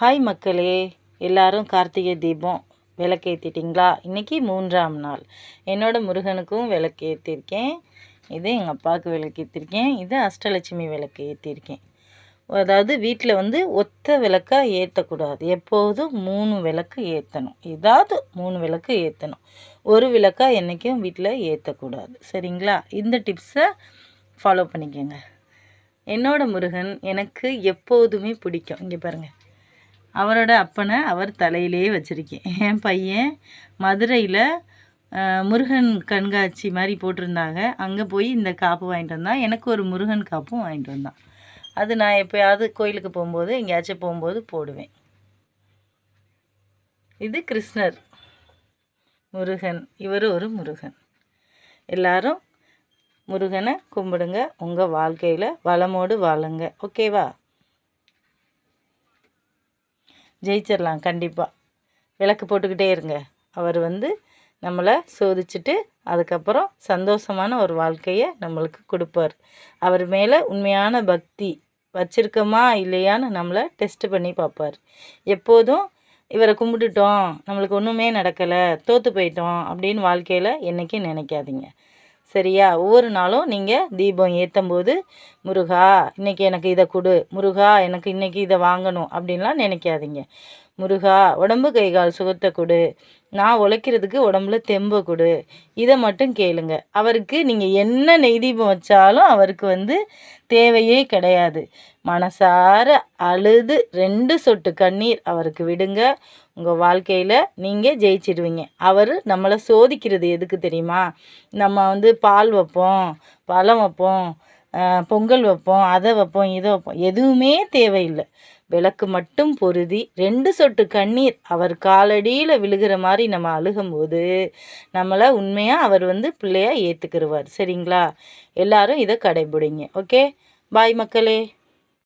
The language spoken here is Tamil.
ஹாய் மக்களே, எல்லாரும் கார்த்திகை தீபம் விளக்கேற்றிட்டிங்களா? இன்றைக்கி 3ஆம் நாள். என்னோடய முருகனுக்கும் விளக்கு ஏற்றிருக்கேன். இது எங்கள் அப்பாவுக்கு விளக்கு ஏற்றிருக்கேன். இது அஷ்டலட்சுமி விளக்கு ஏற்றிருக்கேன். அதாவது வீட்டில் ஒத்த விளக்காக ஏற்றக்கூடாது. எப்போதும் 3 விளக்கு ஏற்றணும். ஏதாவது 3 விளக்கு ஏற்றணும். ஒரு விளக்காக என்றைக்கும் வீட்டில் ஏற்றக்கூடாது. சரிங்களா? இந்த டிப்ஸை ஃபாலோ பண்ணிக்கோங்க. என்னோடய முருகன் எனக்கு எப்போதுமே பிடிக்கும். இங்கே பாருங்கள், அவரோட அப்பனை அவர் தலையிலே வச்சுருக்கேன். என் பையன் மதுரையில் முருகன் கண்காட்சி மாதிரி போட்டிருந்தாங்க. அங்கே போய் இந்த காப்பு வாங்கிட்டு வந்தான். எனக்கு ஒரு முருகன் காப்பும் வாங்கிட்டு வந்தான். அது நான் எப்போயாவது கோயிலுக்கு போகும்போது எங்கேயாச்சும் போகும்போது போடுவேன். இது கிருஷ்ணர், முருகன். இவர் ஒரு முருகன். எல்லாரும் முருகனை கும்பிடுங்க. உங்கள் வாழ்க்கையில் வளமோடு வாழுங்க. ஓகேவா? ஜெயிச்சிடலாம் கண்டிப்பாக. விளக்கு போட்டுக்கிட்டே இருங்க. அவர் நம்மளை சோதிச்சுட்டு அதுக்கப்புறம் சந்தோஷமான ஒரு வாழ்க்கையை நம்மளுக்கு கொடுப்பார். அவர் மேலே உண்மையான பக்தி வச்சுருக்கோமா இல்லையான்னு நம்மளை டெஸ்ட் பண்ணி பார்ப்பார். எப்போதும் இவரை கும்பிட்டுட்டோம், நம்மளுக்கு ஒன்றுமே நடக்கலை, தோற்று போயிட்டோம் அப்படின்னு வாழ்க்கையில் என்றைக்கும் நினைக்காதீங்க. சரியா? ஒவ்வொரு நாளும் நீங்கள் தீபம் ஏற்றும் போது, முருகா இன்றைக்கி எனக்கு இதை கொடு, முருகா எனக்கு இன்றைக்கி இதை வாங்கணும் அப்படின்லாம் நினைக்காதீங்க. முருகா உடம்பு கை கால் சுகத்தை கொடு, நான் உழைக்கிறதுக்கு உடம்புல தெம்பை கொடு, இதை மட்டும் கேளுங்க. அவருக்கு நீங்கள் என்ன நெய் தீபம் வச்சாலும் அவருக்கு தேவையே கிடையாது. மனசார அழுது 2 சொட்டு கண்ணீர் அவருக்கு விடுங்க. உங்கள் வாழ்க்கையில் நீங்கள் ஜெயிச்சிடுவீங்க. அவர் நம்மளை சோதிக்கிறது எதுக்கு தெரியுமா? நம்ம பால் வைப்போம், பழம் வைப்போம், பொங்கல் வைப்போம், அதை வைப்போம், இதை வைப்போம், எதுவுமே தேவையில்லை. விளக்கு மட்டும் பொருதி 2 சொட்டு கண்ணீர் அவர் காலடியில் விழுகிற மாதிரி நம்ம அழுகும்போது நம்மளை உண்மையாக அவர் பிள்ளையாக ஏற்றுக்கிடுவார். சரிங்களா? எல்லாரும் இதை கடைபிடிங்க. ஓகே, பாய் மக்களே.